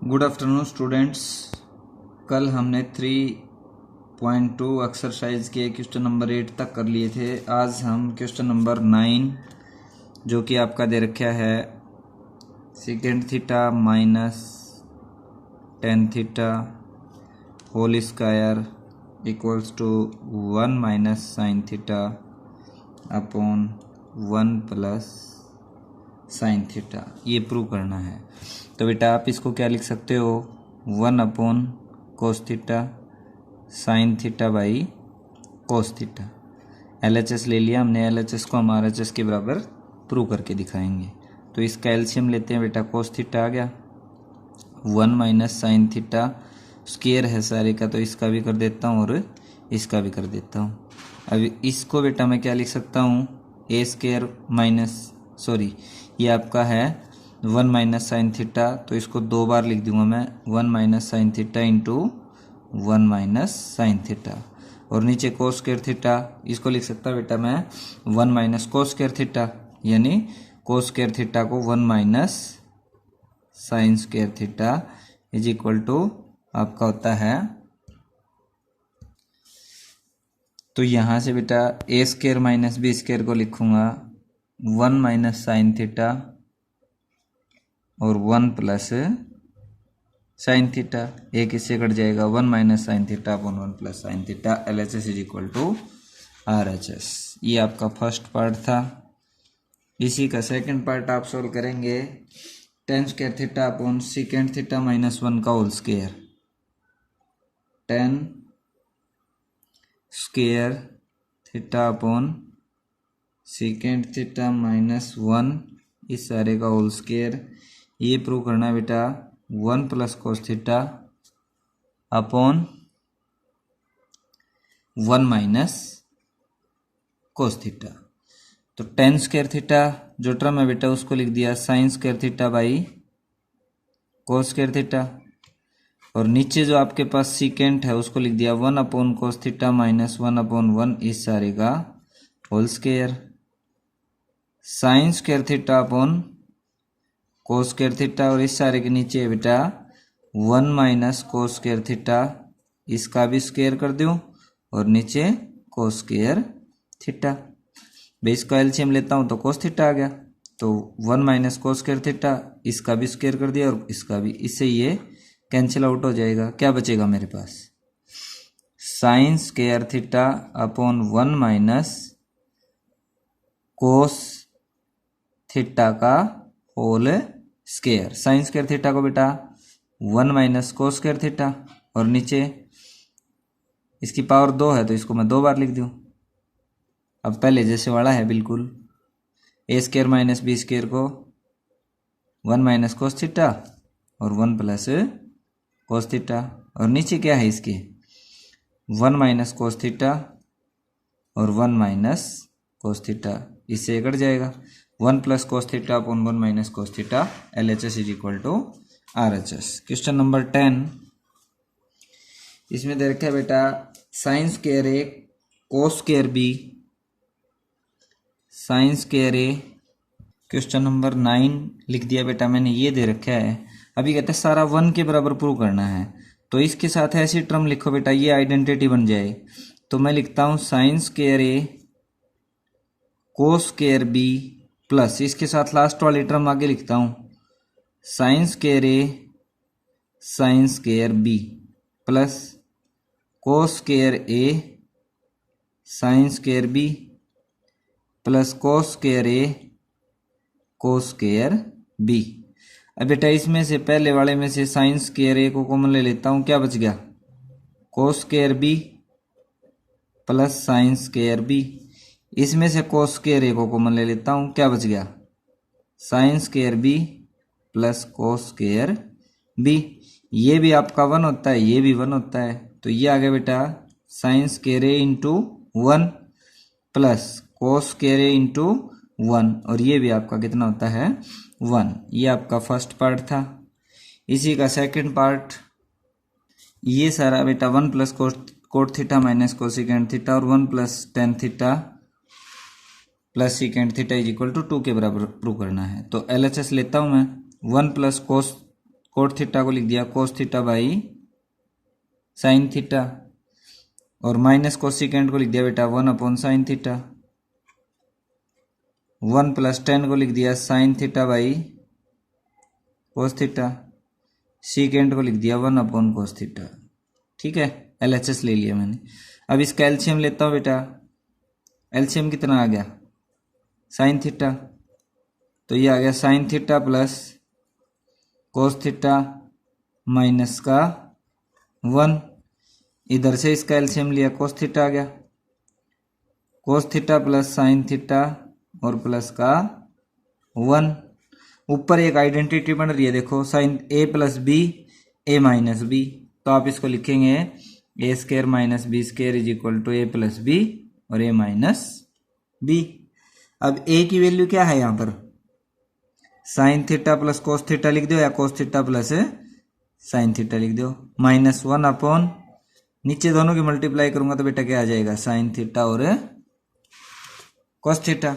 Good afternoon students. कल हमने 3.2 exercise के क्वेश्चन नंबर 8 तक कर लिए थे। आज हम क्वेश्चन नंबर 9 जो कि आपका दे रखा है second theta minus tan theta whole square equals to 1 minus sine theta upon 1 plus sine theta, ये प्रूव करना है। तो बेटा आप इसको क्या लिख सकते हो, 1 upon cos theta sine theta by cos theta. LHS ले लिया हमने, LHS को हम RHS के बराबर प्रूव करके दिखाएंगे। तो इसका एलसीएम लेते हैं बेटा, कोस थीटा आ गया 1 माइनस साइन थीटा, स्क्वायर है सारे का तो इसका भी कर देता हूँ और इसका भी कर देता हूँ। अब इसको बेटा मैं क्या लिख सकता हूँ, ए स्क्वायर माइनस ये आपका है 1 माइनस साइन थीटा, तो इसको दो बार लिख दूंगा मैं, 1 minus sine theta into 1 minus sine theta, और नीचे कोस स्क्वायर थीटा, इसको लिख सकता बेटा मैं 1 माइनस कोस स्क्वायर थीटा, यानी कोस स्क्वायर थीटा को 1 minus sine square theta is equal to आपका होता है। तो यहाँ से बेटा A square minus B square को लिखूंगा 1 माइनस साइन थीटा और 1 प्लस साइन थीटा, एक इससे कट जाएगा 1 minus sine theta upon 1 plus sine theta. LHS is equal to RHS। ये आपका फर्स्ट पार्ट था। इसी का सेकंड पार्ट आप सोल्व करेंगे, tan square theta upon second theta minus 1 का whole square, tan square theta upon second theta minus 1 इस सारे का होल स्क्वायर। ये प्रूव करना है बेटा 1 plus cos theta upon 1 minus cos theta. तो टेन स्क्वायर थीटा जो टर्म है बेटा उसको लिख दिया sign square theta by cos square theta, और नीचे जो आपके पास सीकेंट है उसको लिख दिया 1 upon cos theta minus 1 upon 1 इस सारे का whole square. Sine square theta upon cos square theta, और इस सारे के नीचे है बेटा 1 माइनस कोस स्क्वायर थीटा, इसका भी स्क्वायर कर दूं और नीचे कोस स्क्वायर थीटा। बेस का एलसीएम लेता हूं तो कोस थीटा आ गया, तो 1 माइनस कोस स्क्वायर थीटा, इसका भी स्क्वायर कर दिया और इसका भी, इससे ये कैंसिल आउट हो जाएगा। क्या बचेगा मेरे पास, sine square theta upon 1 minus cos theta का whole square. Sine square theta को बेटा 1 माइनस कोस स्क्वायर थीटा, और नीचे इसकी पावर 2 है तो इसको मैं 2 बार लिख दूं। अब पहले जैसे वाला है बिल्कुल, ए स्क्वायर माइनस बी स्क्वायर को 1 माइनस कोस थीटा और 1 प्लस कोस थीटा, और नीचे क्या है इसके 1 माइनस कोस थीटा और 1 माइनस कोस थीटा, इससे कट जाएगा 1 plus cos theta upon 1 minus cos theta. LHS is equal to RHS। Question number 10, इसमें दे रखा है बेटा sine square A cos square B sine square A. Question number 9 लिख दिया बेटा मैंने, ये दे रखा है। अभी कहते हैं सारा 1 के बराबर प्रूव करना है, तो इसके साथ ऐसी टर्म लिखो बेटा ये आइडेंटिटी बन जाए। तो मैं लिखता हूं sine square A cos square B plus, इसके साथ लास्ट वाली टर्म आगे लिखता हूं sine square A sine square B plus cos square A sine square B plus cos square A cos square B. अब बेटा इसमें से पहले वाले में से साइन स्क्वायर ए को कॉमन ले लेता हूं, क्या बच गया cos square B plus sine square B. इसमें से कोस स्क्वायर ए को कॉमन ले लेता हूं, क्या बच गया sine square B plus cos square B. ये भी आपका 1 होता है, ये भी 1 होता है, तो ये आ गया बेटा साइन स्क्वायर ए इंटू 1 प्लस कोस स्क्वायर ए इंटू 1, और ये भी आपका कितना होता है 1। ये आपका फर्स्ट पार्ट था। इसी का सेकंड पार्ट, ये सारा बेटा 1 plus cot theta minus cosecant theta और 1 plus tan theta plus secant theta is equal to 2 के बराबर प्रूव करना है। तो LHS लेता हूं मैं 1 प्लस कोस कोट थीटा को लिख दिया cos theta by sine theta, और माइनस कोसिकेंट को लिख दिया बेटा 1 साइन थीटा, 1 + tan को लिख दिया sign theta by cos theta, secant को लिख दिया 1 कोस थीटा। ठीक है, LHS ले लिया मैंने। अब इसका एलसीएम लेता हूँ बेटा। एलसीएम कितना आ गया? साइन थीटा, तो ये आ गया sine theta plus cos theta minus का 1। इधर से इसका एलसीएम लिया, कोस थीटा आ गया, cos theta plus sine theta और प्लस का 1। ऊपर एक आइडेंटिटी बन रही है देखो, sign a + b a - b, तो आप इसको लिखेंगे a² - b² = a + b और a - b। अब a की वैल्यू क्या है यहाँ पर? Sine theta plus cos theta लिख दो या कोस थीटा प्लस साइन थीटा लिख दो, -1 नीचे दोनों की मल्टीप्लाई करूंगा तो बेटा क्या आ जाएगा? साइन थीटा और कोस थीटा।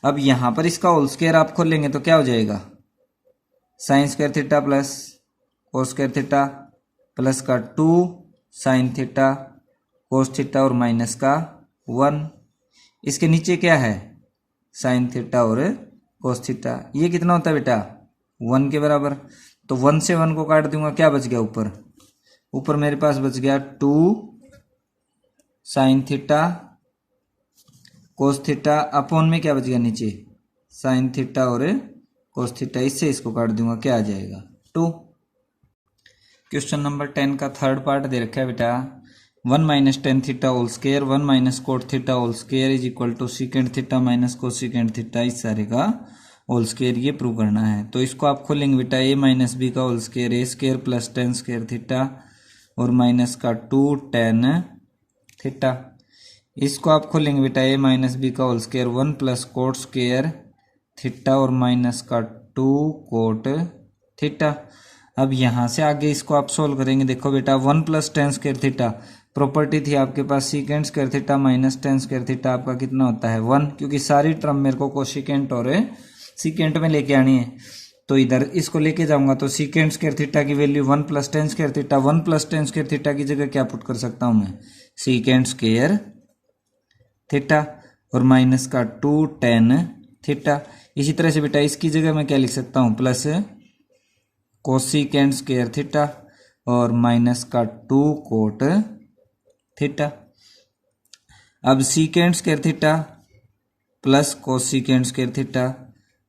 अब यहां पर इसका होल स्क्वायर आप खोलेंगे तो क्या हो जाएगा? Sign square theta plus cos square theta plus का 2 साइन थीटा कोस थीटा और माइनस का 1। इसके नीचे क्या है? साइन थीटा और कोस थीटा। ये कितना होता है बेटा? 1 के बराबर। तो 1 से 1 को काट दूंगा, क्या बच गया ऊपर? ऊपर मेरे पास बच गया 2 sine theta cos theta upon में क्या बच गया नीचे? साइन थीटा और कोस थीटा। इससे इसको काट दूंगा, क्या आ जाएगा? 2। क्वेश्चन नंबर 10 का थर्ड पार्ट दे रखा है बेटा। 1 - tan theta whole square 1 - cot theta whole square = secant theta minus cosecant theta, इस सारे का होल स्क्वायर ये प्रूव करना है। तो इसको आप खोलेंगे बेटा, a - b का whole square a² + tan² theta और माइनस का 2 tan थीटा। इसको आप खोलेंगे बेटा, a - b का whole square 1 + cot square theta और माइनस का 2 कोट थीटा। अब यहाँ से आगे इसको आप सोल्व करेंगे। देखो बेटा 1 + tan² थीटा, प्रॉपर्टी थी आपके पास सीकेंट² थीटा माइनस tan² थीटा, आपका कितना होता है? 1, क्योंकि सारी टर्म मेरे को कोसिकेंट और सीकेंट में लेके आनी है। तो इधर इसको लेके जाऊंगा तो सीकेंट² थीटा की value 1 + tan² theta, 1 + tan² theta की जगह क्या पुट कर सकता हूं मैं? सीकेंट² थीटा और माइनस का 2 tan थीटा। इसी तरह से बेटा इसकी जगह मैं क्या लिख सकता हूं? प्लस कोसिकेंट² थीटा और माइनस का 2 कोट थीटा। अब secant theta plus cosecant theta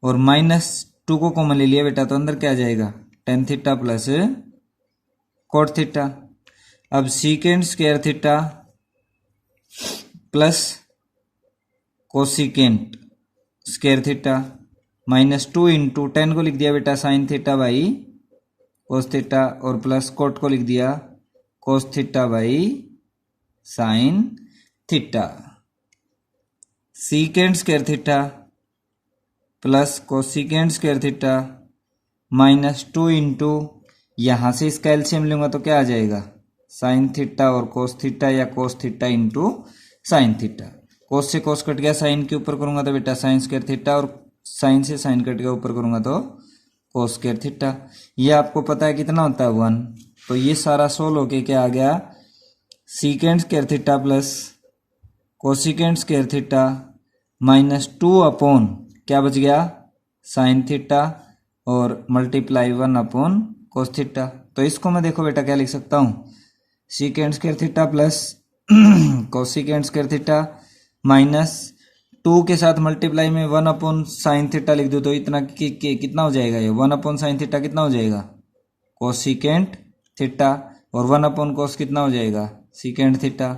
और -2 को कॉमन ले लिया बेटा, तो अंदर क्या आ जाएगा? tan theta plus cot theta. अब secant theta plus cosecant theta -2 × tan को लिख दिया बेटा sine theta by cos theta और प्लस कोट को लिख दिया cos theta by sine theta. Secant theta plus cosecant theta -2 × यहाँ से इसका एलसीएम लूंगा तो क्या आ जाएगा? साइन थीटा और कोस थीटा या कोस थीटा × साइन थीटा। कोस से कोस कट गया, साइन के ऊपर करूंगा तो बेटा sin² थीटा और साइन से साइन कट गया ऊपर करूंगा तो cos² थीटा। ये आपको पता है कितना होता है? 1। तो ये सारा सोल्व होके क्या आ गया? सीकेंट² theta plus cosecant theta -2 upon क्या बच गया? साइन थीटा और मल्टीप्लाई 1 कोस थीटा। तो इसको मैं देखो बेटा क्या लिख सकता हूँ? सीकेंट² थीटा प्लस कोसिकेंट² थीटा -2 के साथ मल्टीप्लाई में 1 साइन थीटा लिख दो तो इतना कितना हो जाएगा? ये 1 साइन थीटा कितना हो जाएगा? कोसिकेंट थीटा और 1 कोस कितना हो जाएगा? Secant theta.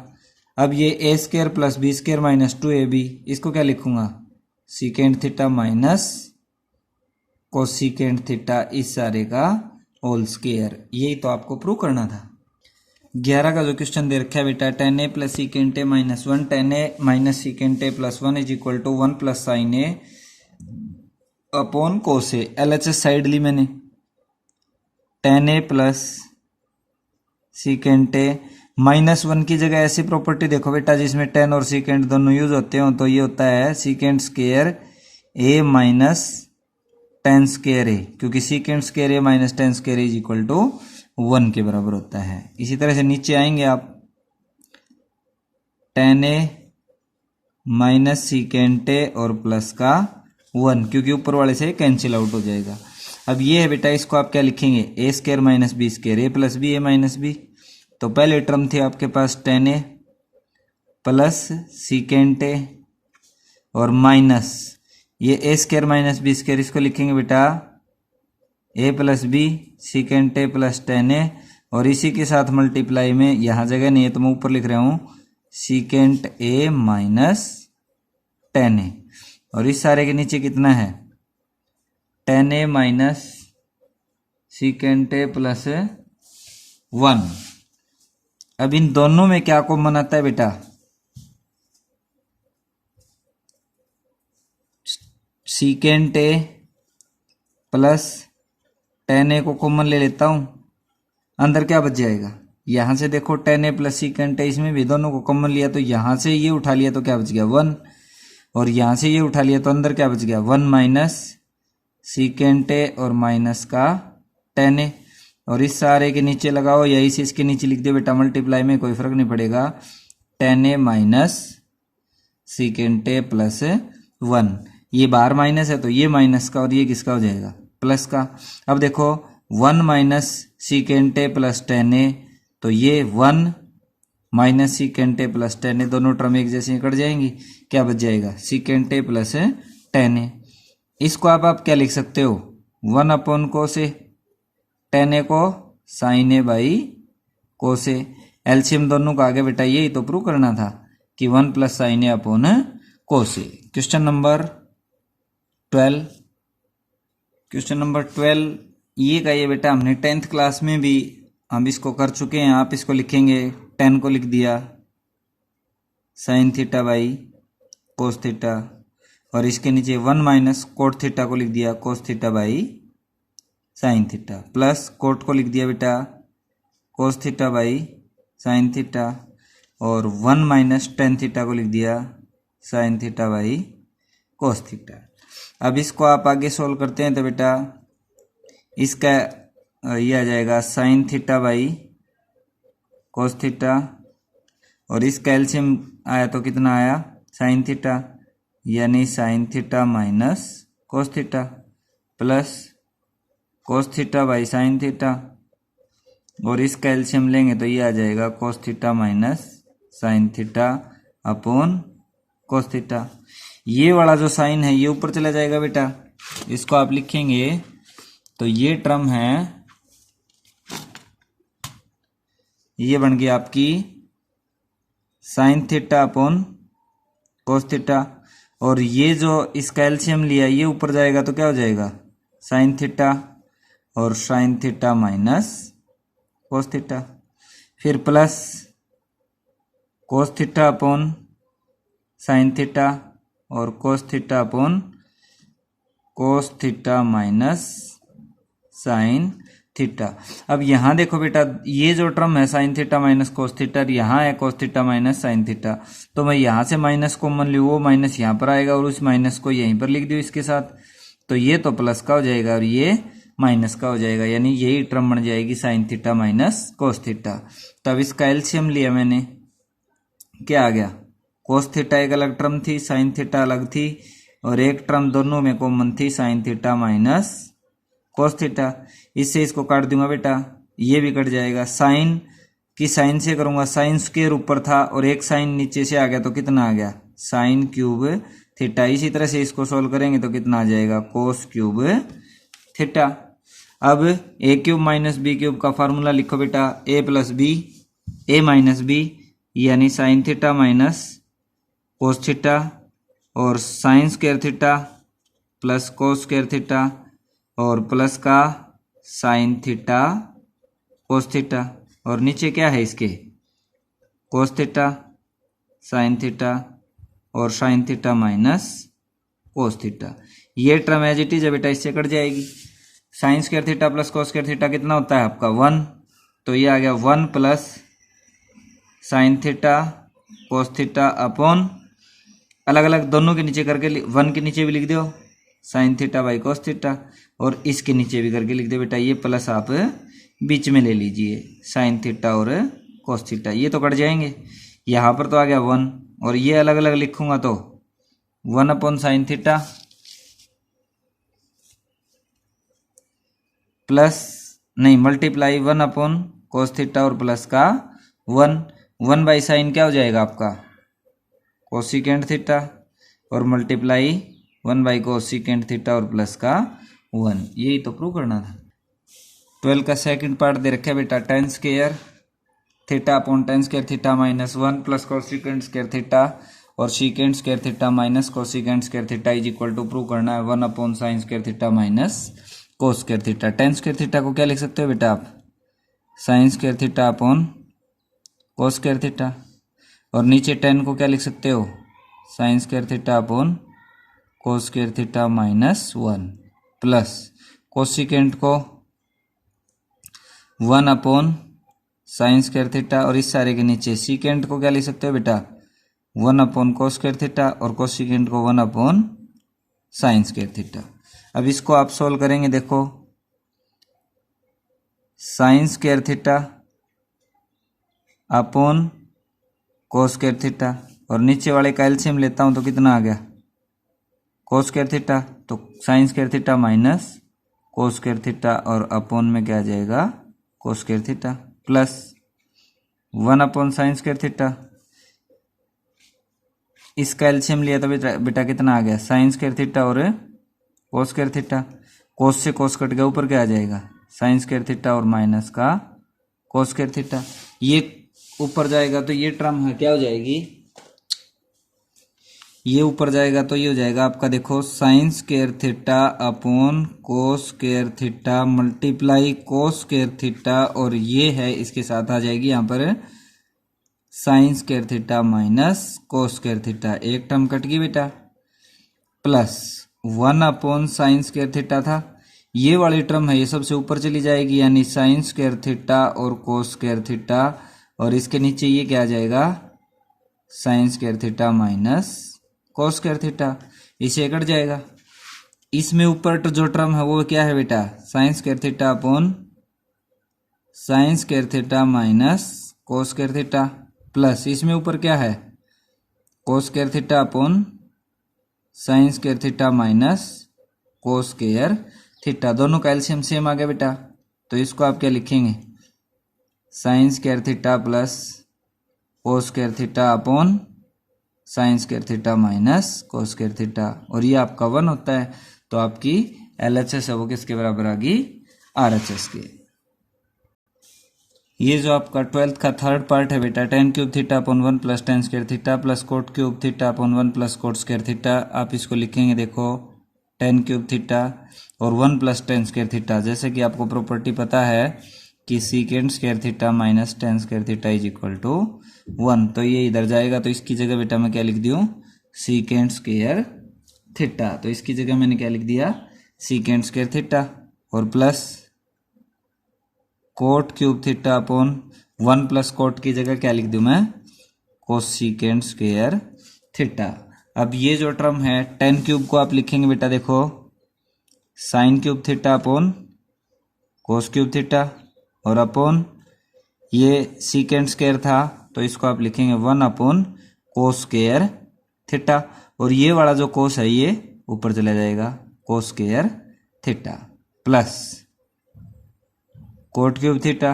अब ये a² + b² - 2ab, इसको क्या लिखूंगा? Secant theta minus cosecant theta, इस सारे का होल स्क्वायर। यही तो आपको प्रूव करना था। 11 का जो क्वेश्चन दे रखा है बेटा, tan a + secant a - 1 tan a - secant a + 1 = 1 + sin a upon cos a। LHS side ली मैंने, tan a + secant a -1 की जगह ऐसी प्रॉपर्टी देखो बेटा जिसमें tan और secant दोनों यूज होते हो, तो ये होता है secant² a - ten square A, क्योंकि secant square A minus tan square A is equal to 1 के बराबर होता है। इसी तरह से नीचे आएंगे आप, ten A minus secant A और प्लस का 1, क्योंकि ऊपर वाले से कैंसिल आउट हो जाएगा। अब ये है बेटा, इसको आप क्या लिखेंगे, A square minus B square, A plus B A minus B. तो पहले टर्म थी आपके पास tan A plus secant A और माइनस ये A square minus B square, इसको लिखेंगे बेटा A plus B secant A plus tan A, और इसी के साथ मल्टीप्लाई में, यहाँ जगह नहीं है तो मैं ऊपर लिख रहा हूँ secant A minus ten A, और इस सारे के नीचे कितना है, ten A minus secant A plus 1। अब इन दोनों में क्या कॉमन आता है बेटा, secant A plus tan A को कॉमन ले लेता हूं, अंदर क्या बच जाएगा, यहां से देखो टेन ए प्लस सीकेंट ए, इसमें भी दोनों को कॉमन लिया तो यहां से ये उठा लिया तो क्या बच गया 1, और यहां से ये उठा लिया तो अंदर क्या बच गया 1 माइनस सीकेंट ए और माइनस का टेन ए, और इस सारे के नीचे लगाओ या इसे इसके नीचे लिख दो बेटा, मल्टीप्लाई में कोई फर्क नहीं पड़ेगा, ten A minus secant A plus 1। ये बाहर माइनस है तो ये माइनस का और ये किसका हो जाएगा, प्लस का। अब देखो 1 minus secant A plus tan A, तो ये 1 minus secant A plus tan A, दोनों टर्म एक जैसे कट जाएंगी, क्या बच जाएगा secant A plus tan A. इसको आप क्या लिख सकते हो, 1 upon cos A, tan A को sine A by cos A, LCM दोनों का आगे बेटा यही तो प्रूव करना था कि 1 प्लस साइन ए अपॉन कोस ए। क्वेश्चन नंबर 12, क्वेश्चन नंबर 12 ये का ये बेटा हमने 10th क्लास में भी हम इसको कर चुके हैं। आप इसको लिखेंगे, 10 को लिख दिया sign theta by cos theta, और इसके नीचे 1 माइनस कोट थीटा को लिख दिया cos theta by sine theta, plus cot को लिख दिया बेटा कोस थीटा बाई साइन थीटा, और 1 माइनस टेन थीटा को लिख दिया sign theta by cos theta. अब इसको आप आगे सोल्व करते हैं तो बेटा इसका ये आ जाएगा sine theta by cos theta, और इसका एलसीएम आया तो कितना आया साइन थीटा, यानी sine theta minus cos theta plus cos theta by sine theta, और इसका एलसीएम लेंगे तो ये आ जाएगा कोस theta minus sine theta upon cos theta. ये वाला जो साइन है ये ऊपर चला जाएगा बेटा, इसको आप लिखेंगे तो ये टर्म है, ये बन गई आपकी sign theta upon cos theta, और ये जो इसका एलसीएम लिया ये ऊपर जाएगा तो क्या हो जाएगा साइन थीटा और sine theta minus cos theta, फिर plus cos theta upon sine theta और cos theta upon cos theta minus sine theta. अब यहाँ देखो बेटा ये जो टर्म है sine theta minus cos theta, यहाँ है cos theta minus sine theta, तो मैं यहाँ से माइनस कॉमन लूँ, वो माइनस यहाँ पर आएगा और उस माइनस को यहीं पर लिख दूँ इसके साथ, तो ये तो प्लस का हो जाएगा और ये माइनस का हो जाएगा, यानी यही टर्म बन जाएगी sign theta minus cos theta. तब इसका एलसीएम लिया मैंने, क्या आ गया कोस थीटा एक अलग टर्म थी, साइन थीटा अलग थी, और एक टर्म दोनों में कॉमन थी sign theta minus cos theta. इससे इसको काट दूंगा बेटा, ये भी कट जाएगा, साइन की साइन से करूंगा, साइन स्क्वायर ऊपर था और एक साइन नीचे से आ गया तो कितना आ गया साइन क्यूब थीटा। इसी तरह से इसको सोल्व करेंगे तो कितना आ जाएगा कोस क्यूब थीटा। अब A cube minus B cube का फार्मूला लिखो बेटा, A plus B A minus B, यानी sine theta minus cos theta और sine square theta plus cos square theta और प्लस का साइन थीटा कोस थीटा, और नीचे क्या है इसके कोस थीटा साइन थीटा और sine theta minus cos theta. ये टर्म एज इट इज है बेटा, इससे कट जाएगी। Sine square theta plus cos square theta कितना होता है आपका 1, तो ये आ गया 1 plus sine theta cos theta upon अलग अलग दोनों के नीचे करके 1 के नीचे भी लिख दो sign theta by cos theta, और इसके नीचे भी करके लिख दे बेटा, ये प्लस आप बीच में ले लीजिए, साइन थीटा और कोस थीटा, ये तो कट जाएंगे। यहाँ पर तो आ गया 1, और ये अलग अलग लिखूंगा तो 1 अपॉन साइन थीटा प्लस नहीं मल्टीप्लाई 1 अपॉन कोस थीटा और प्लस का 1 बाई साइन क्या हो जाएगा आपका कोसिकेंट थीटा, और मल्टीप्लाई 1 बाई कोसिकेंट थीटा और प्लस का 1। यही तो प्रूव करना था। 12 का सेकंड पार्ट दे रखा है बेटा, tan square theta upon tan square theta minus 1 plus cosecant square theta और secant square theta minus cosecant square theta is equal to prove करना है 1 upon sine square theta minus cos square theta. Tan square theta को क्या लिख सकते हो बेटा आप, sine square theta upon cos square theta, और नीचे 10 को क्या लिख सकते हो, sine square theta upon cos square theta minus 1 plus cosecant को 1 अपॉन साइन स्क्वायर थीटा, और इस सारे के नीचे सीकेंट को क्या लिख सकते हो बेटा 1 अपॉन कोस स्क्वायर थीटा और कोसिकेंट को 1 अपॉन साइन स्क्वायर थीटा। अब इसको आप सोल्व करेंगे, देखो sign square theta upon cos square theta, और नीचे वाले का एलसीएम लेता हूं तो कितना आ गया कोस स्क्वायर थीटा, तो sine square theta minus cos square theta और अपॉन में क्या आ जाएगा cos square theta plus 1 upon sine square theta, इसका एलसीएम लिया तो बेटा कितना आ गया साइन स्क्वायर थीटा और कोस स्क्वायर थीटा, कोस से कोस कट गया, ऊपर क्या आ जाएगा साइन स्क्वायर थीटा और माइनस का कोस स्क्वायर थीटा। ये ऊपर जाएगा तो ये टर्म है क्या हो जाएगी, ये ऊपर जाएगा तो ये हो जाएगा आपका, देखो sign square theta upon cos square theta multiply कोस स्क्वायर थीटा, और ये है इसके साथ आ जाएगी यहाँ पर sign square theta minus cos square theta, एक टर्म कट गई बेटा, plus 1 upon sine square theta था, ये वाली टर्म है ये सबसे ऊपर चली जाएगी, यानी साइन स्क्वायर थीटा और कोस स्क्वायर थीटा, और इसके नीचे ये क्या आ जाएगा sign square theta minus cos square theta, इसे कट जाएगा। इसमें ऊपर जो टर्म है वो क्या है बेटा sine square theta upon sine square theta minus cos square theta, plus इसमें ऊपर क्या है कोस square theta upon sine square theta minus cos square theta, दोनों का एलसीएम सेम आ गया बेटा, तो इसको आप क्या लिखेंगे sign square theta plus cos square theta upon sine square theta minus cos square theta, और ये आपका 1 होता है, तो आपकी एलएचएस है वो किसके बराबर आ गई आरएचएस के। ये जो आपका 12th का थर्ड पार्ट है बेटा, ten cube theta upon 1 plus tan square theta plus cot cube theta upon 1 plus coat square theta, आप इसको लिखेंगे देखो टेन क्यूब थीटा और 1 प्लस टेन स्क्वायर थीटा, जैसे कि आपको प्रॉपर्टी पता है कि secant square theta minus tan square theta is equal to 1, तो ये इधर जाएगा, तो इसकी जगह बेटा मैं क्या लिख दूँ सीकेंट स्क्वायर थीटा, तो इसकी जगह मैंने क्या लिख दिया सीकेंट स्क्वायर थीटा, और plus cot cube theta upon 1 plus coat की जगह क्या लिख दूं मैं कोसिकेंट स्क्वायर थीटा। अब ये जो टर्म है टेन क्यूब को आप लिखेंगे बेटा देखो साइन क्यूब थीटा अपॉन कोस क्यूब थीटा, और अपॉन ये सीकेंट स्क्वायर था तो इसको आप लिखेंगे 1 अपॉन कोस स्क्वायर थीटा, और ये वाला जो कोस है ये ऊपर चला जाएगा cos square theta, plus cot cube theta,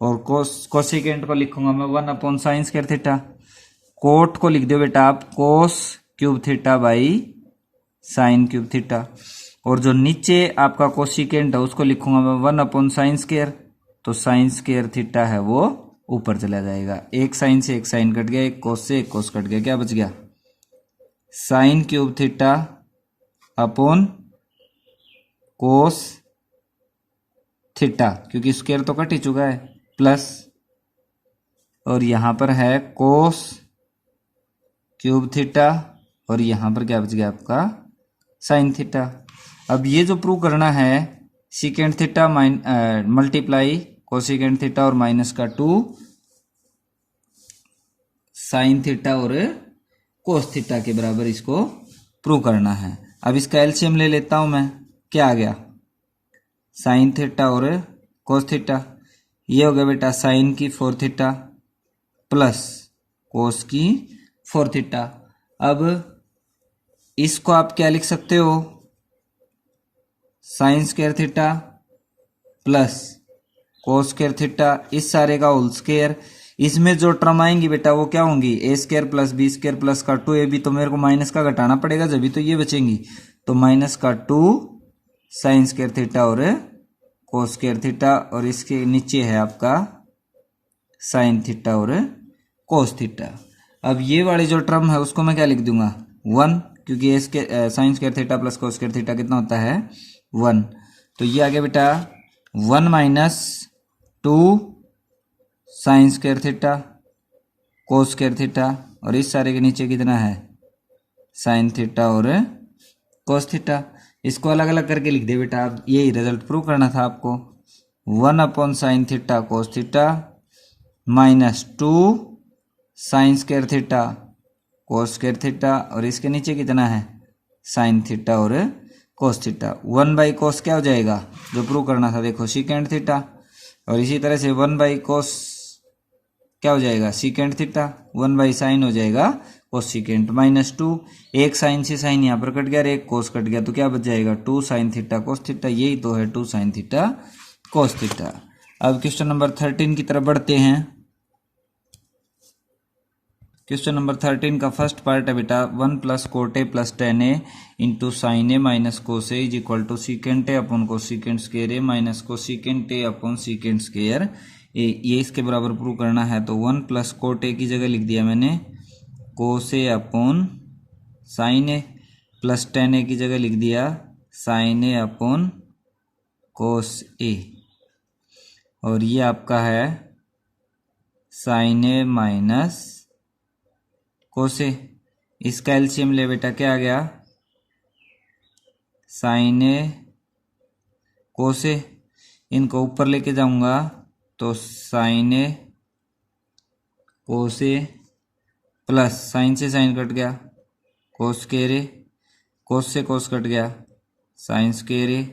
और कोसिकेंट को लिखूंगा मैं 1 upon sine square theta, cot को लिख दो बेटा आप cos cube theta by sine cube theta, और जो नीचे आपका कोसिकेंट है उसको लिखूंगा मैं 1 अपॉन साइन स्क्वायर, तो साइन स्क्वायर थीटा है वो ऊपर चला जाएगा, एक साइन से एक साइन कट गया, एक कोस से एक कोस कट गया, क्या बच गया sign cube theta upon cos theta, क्योंकि स्क्वायर तो कट ही चुका है, प्लस और यहां पर है कोस क्यूब थीटा, और यहां पर क्या बच गया आपका साइन थीटा। अब ये जो प्रूव करना है secant theta multiply cosecant theta और माइनस का 2 साइन थीटा और कोस थीटा के बराबर इसको प्रूव करना है। अब इसका एलसीएम ले लेता हूं मैं, क्या आ गया, साइन थीटा और कोस थीटा। ये हो गया बेटा साइन की 4 थीटा प्लस कोस की 4 थीटा। अब इसको आप क्या लिख सकते हो, sine square theta plus cos square theta, इस सारे का होल स्क्वायर। इसमें जो टर्म आएंगी बेटा वो क्या होंगी, A square plus B square plus का 2ab, तो मेरे को माइनस का घटाना पड़ेगा जब भी तो ये बचेंगी। तो माइनस का 2 साइन स्क्वायर थीटा और कोस स्क्वायर थीटा, और इसके नीचे है आपका साइन थीटा और कोस थीटा। अब ये वाली जो टर्म है उसको मैं क्या लिख दूंगा, 1, क्योंकि इसके sign square theta plus cos square theta कितना होता है 1। तो ये आ गया बेटा 1 minus 2 sign square theta cos square theta, और इस सारे के नीचे कितना है साइन थीटा और कोस थीटा। इसको अलग अलग करके लिख दे बेटा, अब यही रिजल्ट प्रूव करना था आपको। 1 upon sine theta cos theta minus 2 sign square theta cos square theta, और इसके नीचे कितना है साइन थीटा और कोस थीटा। 1 बाई कोस क्या हो जाएगा, जो प्रूव करना था देखो सीकेंड थीटा, और इसी तरह से 1 बाई कोस क्या हो जाएगा सीकेंड थीटा, 1 बाई साइन हो जाएगा कोस सीकेंड माइनस 2। एक साइन से साइन यहाँ पर कट गया और एक कोस कट गया, तो क्या बच जाएगा 2 साइन थीटा कोस थीटा, यही तो है 2 साइन थीटा कोस थीटा। अब क्वेश्चन नंबर 13 की तरफ बढ़ते हैं। क्वेश्चन नंबर 13 का फर्स्ट पार्ट है बेटा 1 plus cot A plus tan A into sine A minus cos A is equal to secant A upon cosecant square A minus cosecant A upon secant square A, ये इसके बराबर prove करना है। तो 1 plus cot ए की जगह लिख दिया मैंने कोस ए अपॉन साइन ए, प्लस टेन ए की जगह लिख दिया साइन ए अपॉन कोस ए, और ये आपका है साइन ए माइनस कोस ए। इसका एलसीएम ले बेटा, क्या आ गया साइन ए कोस ए, इनको ऊपर लेके जाऊंगा तो साइन ए कोस ए प्लस साइन से साइन कट गया कोस स्क्वायर ए, कोस से कोस कट गया साइन स्क्वायर ए,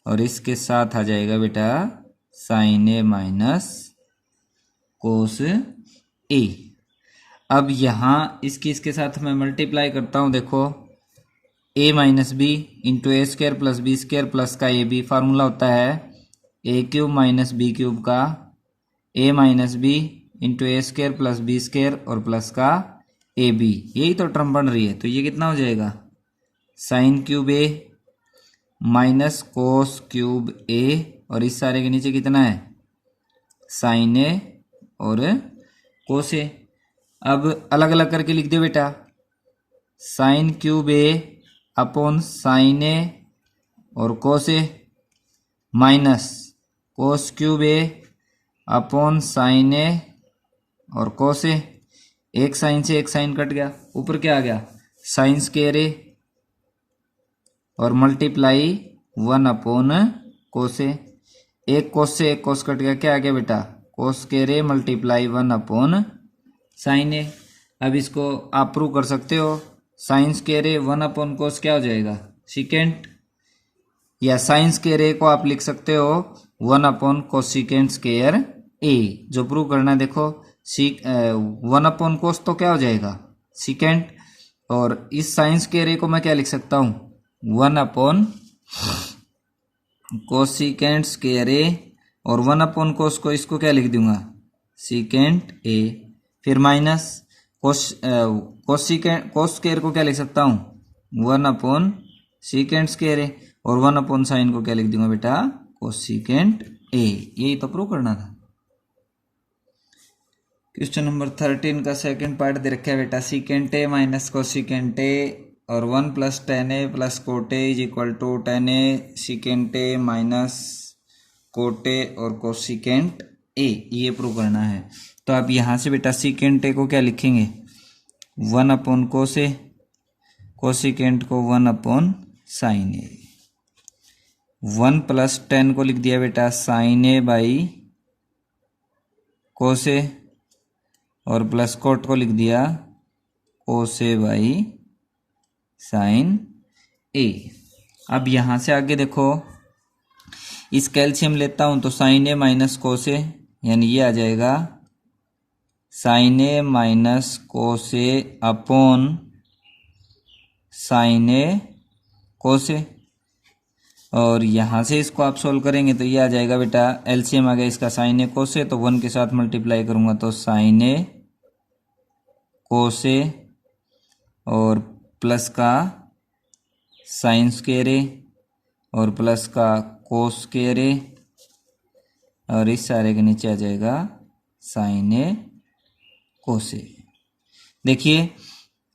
और इसके साथ आ जाएगा बेटा साइन ए माइनस कोस ए। अब यहाँ इसके साथ मैं मल्टीप्लाई करता हूँ, देखो a minus B into A square plus B square plus का ए बी, फार्मूला होता है A cube minus B cube का a minus B into A square plus B square और प्लस का ए बी, यही तो टर्म बन रही है। तो ये कितना हो जाएगा sign cube A minus cos cube A, और इस सारे के नीचे कितना है साइन ए और कोस ए। अब अलग अलग करके लिख दो बेटा, sign cube A upon sine A और कोस ए minus cos cube A upon sine A और कोस ए, एक साइन से एक साइन कट गया, ऊपर क्या आ गया साइन स्क्वायर ए, और मल्टीप्लाई 1 अपॉन कोस ए, एक कोस से एक कोस कट गया, क्या आ गया बेटा कोस square A multiply 1 upon sine ए। अब इसको आप प्रूव कर सकते हो, साइन स्क्वायर ए 1 अपॉन कोस क्या हो जाएगा सीकेंट, या साइन स्क्वायर ए को आप लिख सकते हो 1 अपॉन कोसिकेंट स्क्वायर ए। जो प्रूव करना है देखो 1 अपॉन कोस तो क्या हो जाएगा सीकेंट, और इस साइन स्क्वायर ए को मैं क्या लिख सकता हूँ 1 अपॉन कोसिकेंट स्क्वायर ए, और 1 अपॉन कोस को इसको क्या लिख दूंगा सीकेंट ए, फिर माइनस कोस स्क्वायर को क्या लिख सकता हूँ 1 अपॉन सीकेंट स्क्वायर ए, और 1 अपॉन साइन को क्या लिख दूंगा बेटा कोसिकेंट ए। यही तो प्रूव करना था। क्वेश्चन नंबर 13 का सेकंड पार्ट दे रखा है बेटा secant A minus cosecant A और 1 plus tan A plus cot A is equal to tan A secant A minus cot A और कोसिकेंट ए, ये प्रूव करना है। तो आप यहाँ से बेटा सीकेंट ए को क्या लिखेंगे 1 अपॉन कोस ए, कोसिकेंट को 1 अपॉन साइन ए, 1 प्लस टेन को लिख दिया बेटा साइन ए बाई कोस ए, और प्लस कोट को लिख दिया कोस ए बाई साइन ए। अब यहाँ से आगे देखो, इस कैल्शियम लेता हूं तो साइन ए माइनस कोस ए, यानी ये आ जाएगा sign A minus cos A upon sine ए कोस ए। और यहाँ से इसको आप सोल्व करेंगे तो ये आ जाएगा बेटा, एलसीएम आ गया इसका साइन ए कोस ए, तो 1 के साथ मल्टीप्लाई करूंगा तो साइन ए कोस ए और प्लस का साइन स्क्वायर ए और प्लस का कोस स्क्वायर ए और इस सारे के नीचे आ जाएगा साइन ए कोस ए। देखिए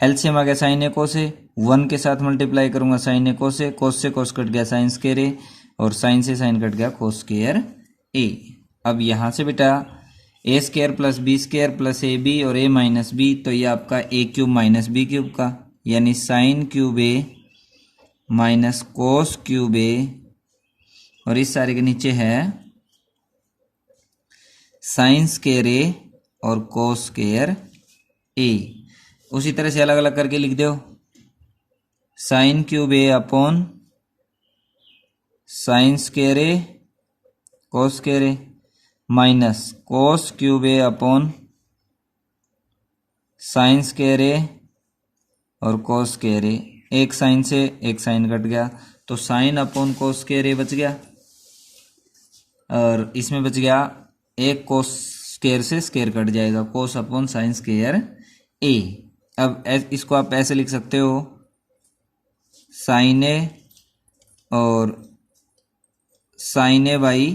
एलसीएम आ गया साइन ए कोस ए, 1 के साथ मल्टीप्लाई करूंगा साइन ए कोस ए, कोस से कोस कट गया साइन स्क्वायर ए और साइन से साइन कट गया कोस स्क्वायर ए। अब यहाँ से बेटा A square plus B square plus A B और ए माइनस बी, तो ये आपका A cube minus B cube का, यानी sine cube A minus cos cube A और इस सारे के नीचे है साइन स्क्वायर ए और कोस स्क्वायर ए। उसी तरह से अलग अलग करके लिख दो, sign cube A upon sine square A cos square A minus cos cube A upon sine square ए और कोस स्क्वायर ए। एक साइन से एक साइन कट गया तो साइन अपॉन कोस स्क्वायर ए बच गया और इसमें बच गया एक कोस स्क्वायर से स्क्वायर कट जाएगा, कोस अपॉन साइन स्क्वायर ए। अब इसको आप ऐसे लिख सकते हो, साइन ए और साइन ए बाई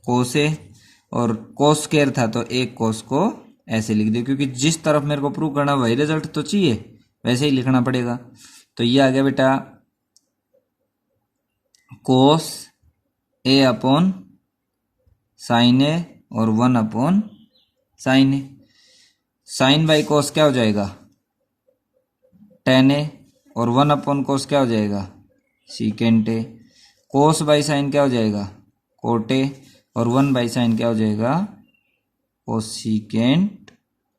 कोस ए, और कोस स्क्वायर था तो एक कोस को ऐसे लिख दो, क्योंकि जिस तरफ मेरे को प्रूव करना वही रिजल्ट तो चाहिए, वैसे ही लिखना पड़ेगा। तो ये आ गया बेटा कोस ए अपॉन साइन ए और 1 upon sine A. Sine by cos क्या हो जाएगा, टेन ए और 1 अपॉन कोस क्या हो जाएगा, secant A. Cos by sine क्या हो जाएगा, कोट ए और 1 बाई साइन क्या हो जाएगा, कोसिकेंट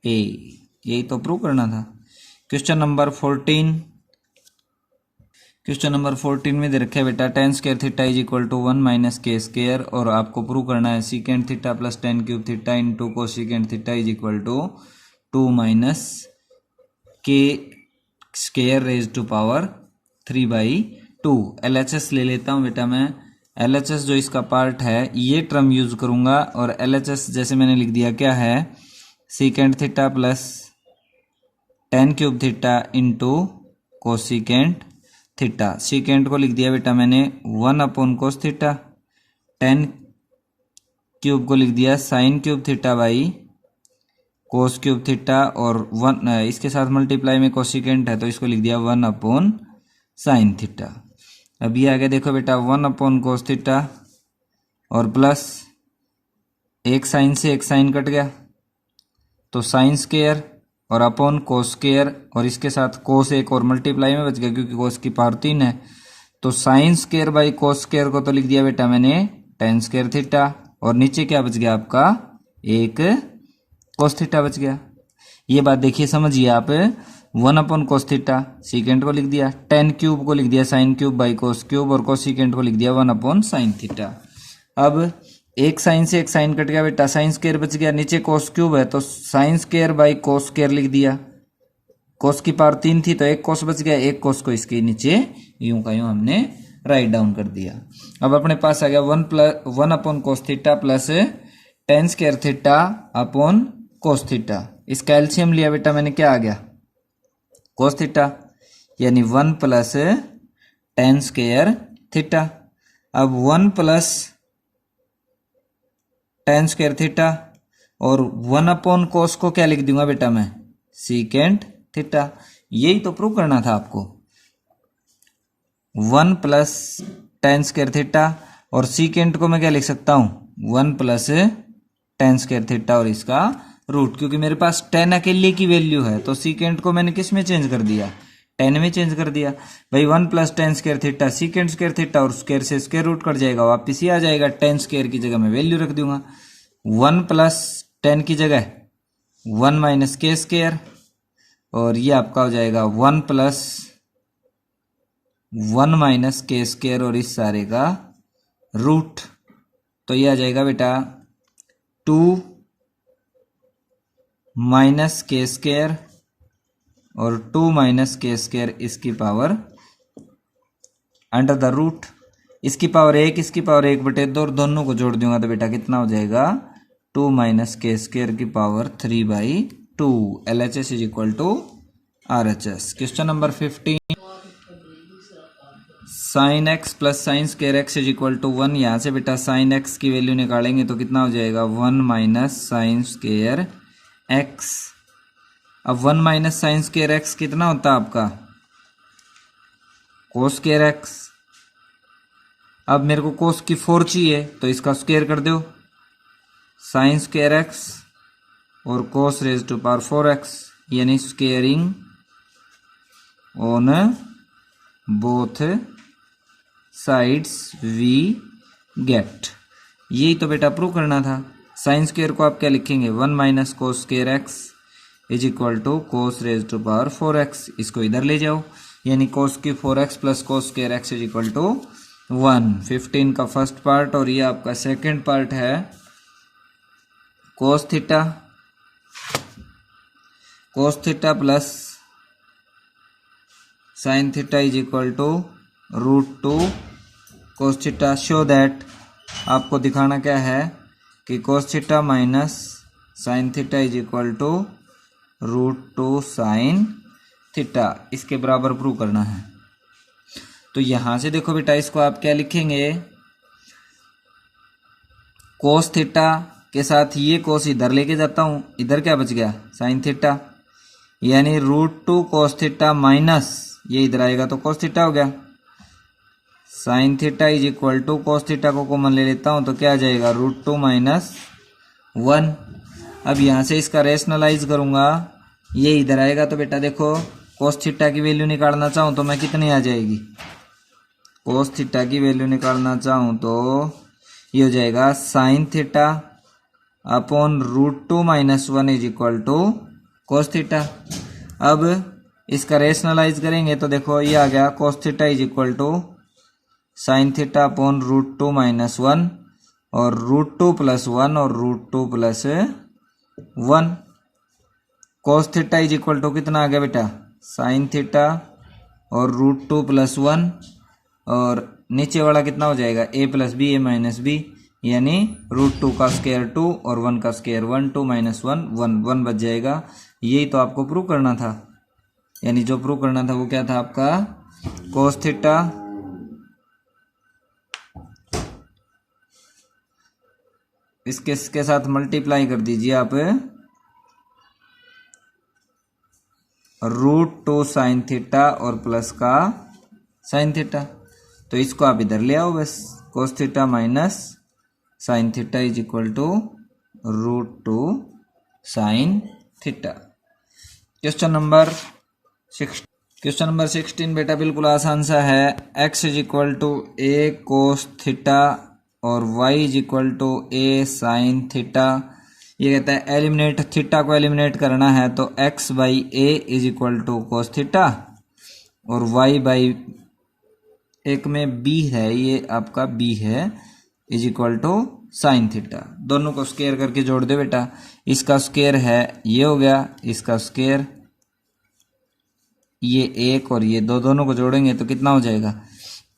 ए। यही तो प्रूव करना था। क्वेश्चन नंबर 14, क्वेश्चन नंबर 14 में दे रखा है बेटा tan square theta is equal to 1 minus के स्क्वायर, और आपको प्रूव करना है secant theta plus tan cube theta into cosecant theta is equal to 2 minus के square raise to power 3/2। LHS ले लेता हूँ बेटा मैं। LHS जो इसका पार्ट है ये टर्म यूज करूंगा, और LHS जैसे मैंने लिख दिया क्या है, secant theta plus tan cube theta into cosecant theta. Secant को लिख दिया बेटा मैंने 1 upon cos theta, ten cube को लिख दिया sign cube theta by cos cube theta, और 1 इसके साथ मल्टीप्लाई में कोसिकेंट है तो इसको लिख दिया 1 अपॉन साइन थीटा। अब ये आगे देखो बेटा 1 अपॉन कोस थीटा और प्लस एक साइन से एक साइन कट गया तो साइन स्क्वायर और अपॉन कोस स्क्वायर, और इसके साथ कोस एक और मल्टीप्लाई में बच गया क्योंकि कोस की पावर 3 है, तो sine square by cos square को तो लिख दिया बेटा मैंने टेन स्क्वायर थीटा, और नीचे क्या बच गया आपका, एक कोस थीटा बच गया। ये बात देखिए समझिए आप, 1 अपॉन कोस थीटा सीकेंट को लिख दिया, टेन क्यूब को लिख दिया sine cube by cos cube, और कोसिकेंट को लिख दिया 1 अपॉन साइन थीटा। अब एक साइन से एक साइन कट गया बेटा, साइन स्क्वायर बच गया, नीचे कोस क्यूब है तो sine square by cos square लिख दिया, कोस की पावर 3 थी तो एक कोस बच गया, एक कोस को इसके नीचे यूं का यूं हमने राइट डाउन कर दिया। अब अपने पास आ गया 1 upon cos theta plus tan square theta upon cos theta. इसका एलसीएम लिया बेटा मैंने, क्या आ गया, कोस थीटा, यानी 1 प्लस टेन स्क्वायर थीटा। अब 1 प्लस टेन स्क्वायर थीटा और 1 अपॉन कोस को क्या लिख दूंगा बेटा मैं, सीकेंट थीटा। यही तो प्रूव करना था आपको। 1 प्लस टेन स्क्वायर थीटा और सीकेंट को मैं क्या लिख सकता हूं, 1 प्लस टेन स्क्वायर थीटा और इसका रूट, क्योंकि मेरे पास टेन अकेले की वैल्यू है तो सीकेंट को मैंने किस में चेंज कर दिया, टेन में चेंज कर दिया। भाई 1 plus tan square theta secant square theta और स्क्वायर से स्क्वायर रूट कट जाएगा, वापिस ही आ जाएगा, टेन स्क्वायर की जगह मैं वैल्यू रख दूंगा, 1 प्लस टेन की जगह 1 माइनस के स्क्वायर, और ये आपका हो जाएगा 1 प्लस 1 माइनस के स्क्वायर और इस सारे का रूट। तो ये आ जाएगा बेटा 2 माइनस के स्क्वायर और 2 माइनस के स्क्वायर इसकी पावर अंडर द रूट। इसकी पावर 1 इसकी पावर 1 बटे 2 और दोनों को जोड़ दूंगा तो बेटा कितना हो जाएगा 2 माइनस के स्क्वायर की power 3/2। LHS is equal to RHS। Question number 15, sine X plus sine square X is equal to 1। यहाँ से बेटा साइन एक्स की वैल्यू निकालेंगे तो कितना हो जाएगा 1 माइनस साइन स्क्वायर एक्स। अब 1 माइनस साइन स्क्वायर एक्स कितना होता है आपका कोस स्क्वायर एक्स। अब मेरे को कोस की 4 चाहिए तो इसका स्क्वायर कर दो, साइन स्क्वायर एक्स और कोस रेज टू पावर 4x, यानी squaring on both sides we get. यही तो बेटा प्रूव करना था। साइन स्क्वायर को आप क्या लिखेंगे 1 minus cos square X is equal to cos raise to power 4x। इसको इधर ले जाओ, यानी कोस की 4x plus cos square X is equal to 1। 15 का फर्स्ट पार्ट और ये आपका सेकेंड पार्ट है cos theta plus sine theta is equal to √2 cos theta. Show that, आपको दिखाना क्या है कि cos theta minus sine theta is equal to √2 sine theta, इसके बराबर प्रूव करना है। तो यहां से देखो बेटा इसको आप क्या लिखेंगे कोस थीटा के साथ ये कोस इधर लेके जाता हूं, इधर क्या बच गया साइन थीटा, यानी √2 कोस थीटा माइनस ये इधर आएगा तो कोस थीटा हो गया। Sine theta is equal to cos theta को कॉमन ले लेता हूं तो क्या आ जाएगा √2 माइनस 1। अब यहां से इसका रेशनलाइज करूंगा, ये इधर आएगा तो बेटा देखो कोस थीटा की वैल्यू निकालना चाहूं तो मैं कितनी आ जाएगी, कोस थीटा की वैल्यू निकालना चाहूं तो ये हो जाएगा sine theta upon √2 minus 1 is equal to cos theta. अब इसका रेशनलाइज करेंगे तो देखो ये आ गया cos theta is equal to sine theta upon √2 minus 1 और √2 प्लस 1 और √2 plus 1। Cos theta is equal to कितना आ गया बेटा साइन थीटा और √2 प्लस 1 और नीचे वाला कितना हो जाएगा a plus B A minus B, यानी √2 का स्क्वायर 2 और 1 का स्क्वायर 1, 2 माइनस 1 1 1 बच जाएगा। यही तो आपको प्रूव करना था, यानी जो प्रूव करना था वो क्या था आपका कोस थीटा इसके साथ मल्टीप्लाई कर दीजिए आप √2 साइन थीटा और प्लस का साइन थीटा, तो इसको आप इधर ले आओ बस। Cos theta minus sine theta is equal to √2 sine theta. Question number 16 बेटा बिल्कुल आसान सा है। x is equal to a cos theta और y is equal to a sine theta. ये कहता है एलिमिनेट, थीटा को एलिमिनेट करना है तो x by a is equal to cos theta और y बाई एक में b है, ये आपका b है is equal to sine theta. दोनों को स्क्वायर करके जोड़ दे बेटा, इसका स्क्वायर है ये हो गया, इसका स्क्वायर ये एक और ये दो, दोनों को जोड़ेंगे तो कितना हो जाएगा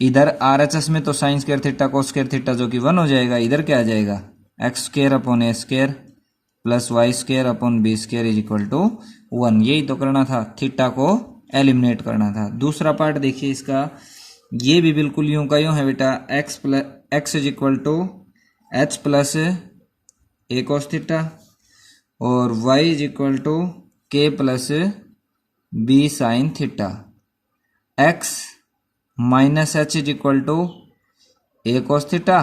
इधर RHS में तो sine square theta cos square theta जो कि 1 हो जाएगा, इधर क्या आ जाएगा X square upon A square plus Y square upon B square is equal to 1। यही तो करना था, थीटा को एलिमिनेट करना था। दूसरा पार्ट देखिए इसका, ये भी बिल्कुल यूं का यूं है बेटा X is equal to H plus A cos theta और Y is equal to K plus B sine theta. X minus H is equal to A cos theta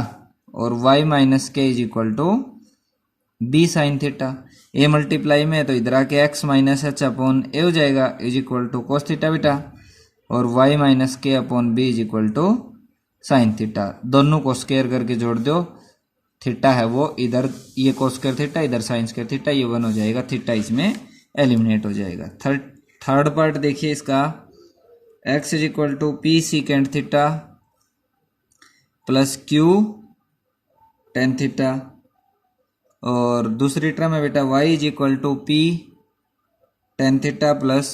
और Y minus K is equal to B sine theta. A multiply में है तो इधर आके X minus H upon A हो जाएगा is equal to cos theta बेटा और Y minus K upon B is equal to sine theta. दोनों को स्क्वायर करके जोड़ दो, थीटा है वो इधर, ये कोस स्क्वायर थीटा इधर साइन स्क्वायर थीटा, ये 1 हो जाएगा, थीटा इसमें एलिमिनेट हो जाएगा। थर्ड पार्ट देखिए इसका, x is equal to P secant theta plus Q tan theta, और दूसरी टर्म है बेटा y is equal to P tan theta plus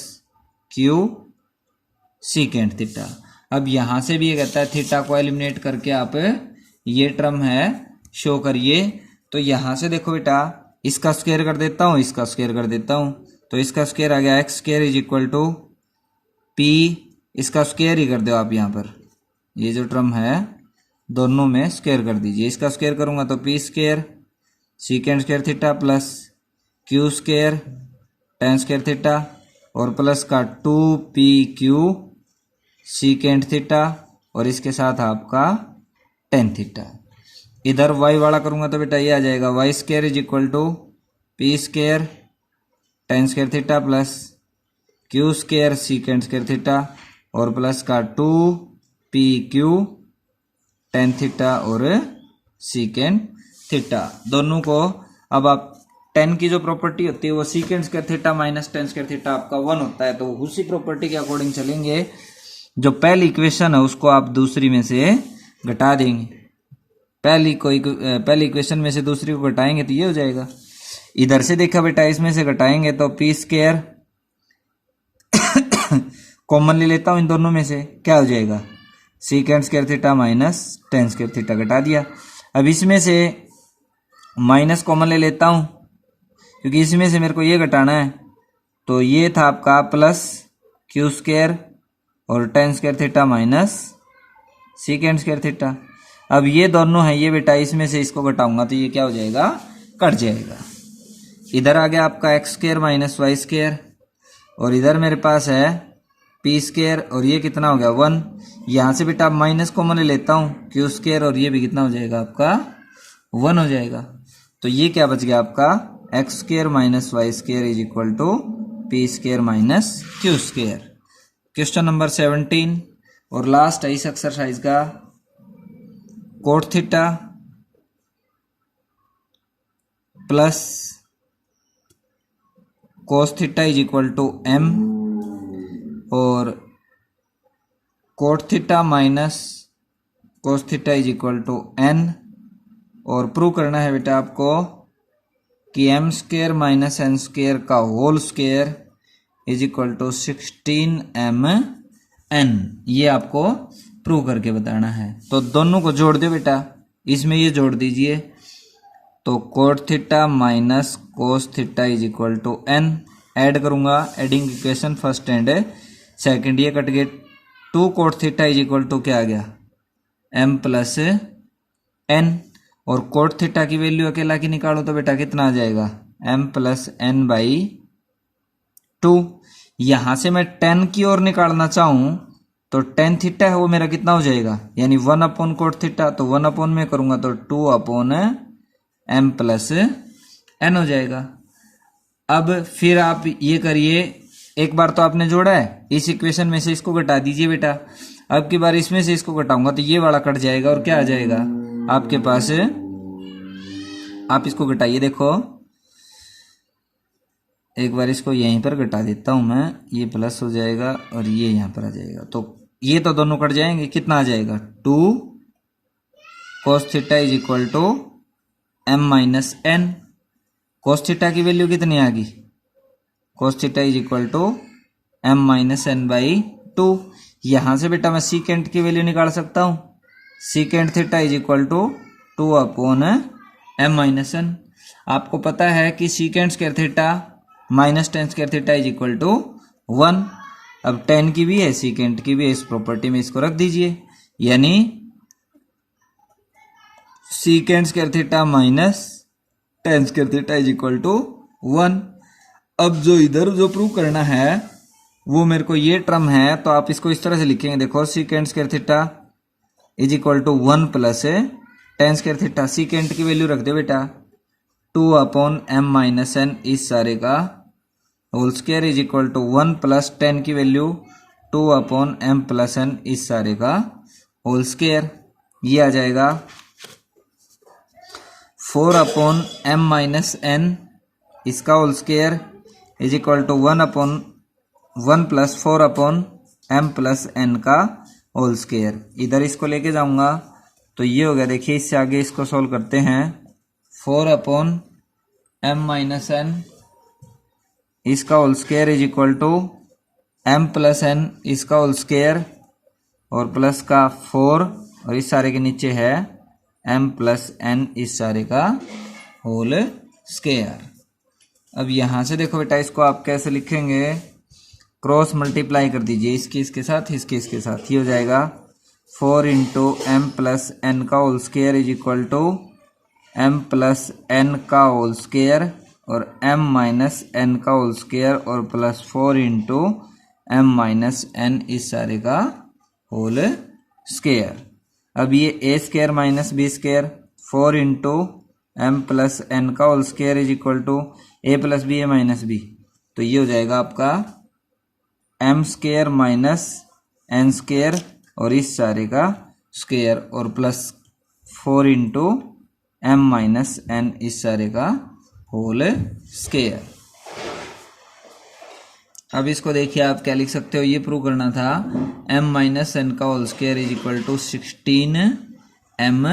Q secant theta. अब यहां से भी ये कहता है थीटा को एलिमिनेट करके आप ये टर्म है शो करिए। तो यहां से देखो बेटा इसका स्क्वायर कर देता हूं, इसका स्क्वायर कर देता हूं, तो इसका स्क्वायर आ गया X square is equal to P, इसका स्क्वायर ही कर दो आप यहाँ पर, ये जो टर्म है दोनों में स्क्वायर कर दीजिए। इसका स्क्वायर करूंगा तो P square secant square theta plus Q square tan square theta और प्लस का two P Q secant theta और इसके साथ आपका टेन थीटा। इधर y वाला करूंगा तो बेटा ये आ जाएगा Y square is equal to P square tan square theta plus Q square secant square theta और प्लस का two P Q tan theta और सीकेंड थीटा। दोनों को अब आप टेन की जो प्रॉपर्टी होती है वो सीकेंड square theta minus tan square theta आपका 1 होता है, तो उसी प्रॉपर्टी के अकॉर्डिंग चलेंगे। जो पहली इक्वेशन है उसको आप दूसरी में से घटा देंगे, पहली इक्वेशन में से दूसरी को घटाएंगे तो ये हो जाएगा। इधर से देखा बेटा इसमें से घटाएंगे तो पी स्क्वायर कॉमन ले लेता हूं इन दोनों में से, क्या हो जाएगा सीकेंड square theta minus tan square theta, घटा दिया। अब इसमें से माइनस कॉमन ले लेता हूं क्योंकि इसमें से मेरे को ये घटाना है, तो ये था आपका प्लस क्यू स्क्वायर और ten square theta minus सीकेंड square theta. अब ये दोनों है ये बेटा इसमें से इसको घटाऊंगा तो ये क्या हो जाएगा, कट जाएगा। इधर आ गया आपका X square minus Y square और इधर मेरे पास है पी स्क्वायर और ये कितना हो गया 1। यहाँ से बेटा माइनस कॉमन ले लेता हूँ क्यू स्क्वायर और ये भी कितना हो जाएगा आपका 1 हो जाएगा। तो ये क्या बच गया आपका X square minus Y square is equal to P square minus Q square. Question number 17 और लास्ट है इस एक्सरसाइज का, cot theta plus cos theta is equal to M और cot theta minus cos theta is equal to N, और prove करना है बेटा आपको कि M square minus N square का whole square is equal to 16 N, ये आपको प्रूव करके बताना है। तो दोनों को जोड़ दो बेटा, इसमें ये जोड़ दीजिए तो cot theta minus cos theta is equal to N, add करूंगा adding equation first and second, ये कट गए, two cot theta is equal to क्या आ गया एम प्लस एन, और कोट थीटा की वैल्यू अकेला की निकालो तो बेटा कितना आ जाएगा एम प्लस एन बाई 2। यहां से मैं 10 की ओर निकालना चाहूं तो टेन थीटा है वो मेरा कितना हो जाएगा यानी 1 अपॉन कोट थीटा, तो 1 अपॉन में करूंगा तो 2 अपॉन एम प्लस एन हो जाएगा। अब फिर आप ये करिए, एक बार तो आपने जोड़ा है, इस इक्वेशन में से इसको घटा दीजिए बेटा, अब की बार इसमें से इसको घटाऊंगा तो ये वाला कट जाएगा और क्या आ जाएगा आपके पास, आप इसको घटाइए, देखो एक बार इसको यहीं पर घटा देता हूं मैं, ये प्लस हो जाएगा और ये यहां पर आ जाएगा, तो ये तो दोनों कट जाएंगे, कितना आ जाएगा 2 cos theta is equal to M minus N. cos theta की वैल्यू कितनी आ गई, cos theta is equal to M minus N by 2। यहां से बेटा मैं सीकेंड की वैल्यू निकाल सकता हूं, secant theta is equal to 2 upon M minus N. आपको पता है कि secant square theta minus tan square theta is equal to 1। अब 10 की भी है सीकेंड की भी है, इस प्रॉपर्टी में इसको रख दीजिए, यानी secant square theta minus tan square theta is equal to 1। अब जो इधर जो प्रूव करना है वो मेरे को ये टर्म है, तो आप इसको इस तरह से लिखेंगे, देखो secant square theta is equal to 1 plus tan square theta, secant की वैल्यू रख दो बेटा 2 अपॉन एम माइनस एन इस सारे का whole square is equal to 1 plus 10 की value 2 upon M plus N इस सारे का होल स्क्वायर, ये आ जाएगा 4 अपॉन एम माइनस एन इसका whole square is equal to 1 upon 1 plus 4 upon M plus N का होल स्क्वायर। इधर इसको लेके जाऊंगा तो ये हो गया, देखिए इससे आगे इसको सॉल्व करते हैं। 4/m माइनस एन इसका whole square is equal to m plus N इसका होल स्क्वायर और प्लस का 4 और इस सारे के नीचे है m प्लस एन इस सारे का होल स्क्वायर। अब यहाँ से देखो बेटा इसको आप कैसे लिखेंगे, क्रॉस मल्टीप्लाई कर दीजिए, इसके इसके साथ इसके इसके साथ, ये हो जाएगा 4 इंटू एम प्लस एन का whole square is equal to M plus N का होल स्क्वायर और m माइनस एन का होल स्क्वायर और plus 4 into M minus N इस सारे का होल स्क्वायर। अब ये A square minus B square, 4 into M plus N का whole square is equal to A plus B A minus B, तो ये हो जाएगा आपका M square minus N square और इस सारे का स्क्वायर और plus 4 into M minus N इस सारे का होल स्क्वायर। अब इसको देखिए आप क्या लिख सकते हो, ये प्रूव करना था m माइनस एन का whole square is equal to 16m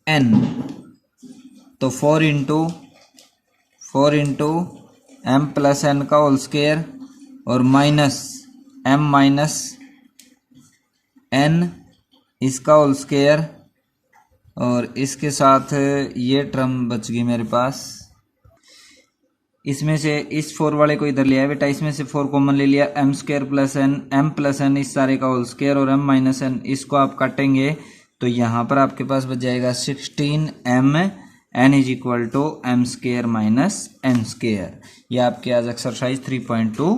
n, तो 4 इंटू एम प्लस एन का होल स्क्वायर और माइनस m माइनस n इसका होल स्क्वायर और इसके साथ ये टर्म बच गई मेरे पास, इसमें से इस 4 वाले को इधर लिया बेटा, इसमें से 4 कॉमन ले लिया, m square plus N m plus N इस सारे का होल स्क्वायर और m माइनस एन, इसको आप काटेंगे तो यहाँ पर आपके पास बच जाएगा 16m n is equal to M square minus N square. ये आपके आज एक्सरसाइज 3.2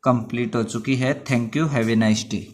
कंप्लीट हो चुकी है। Thank you, have a nice day.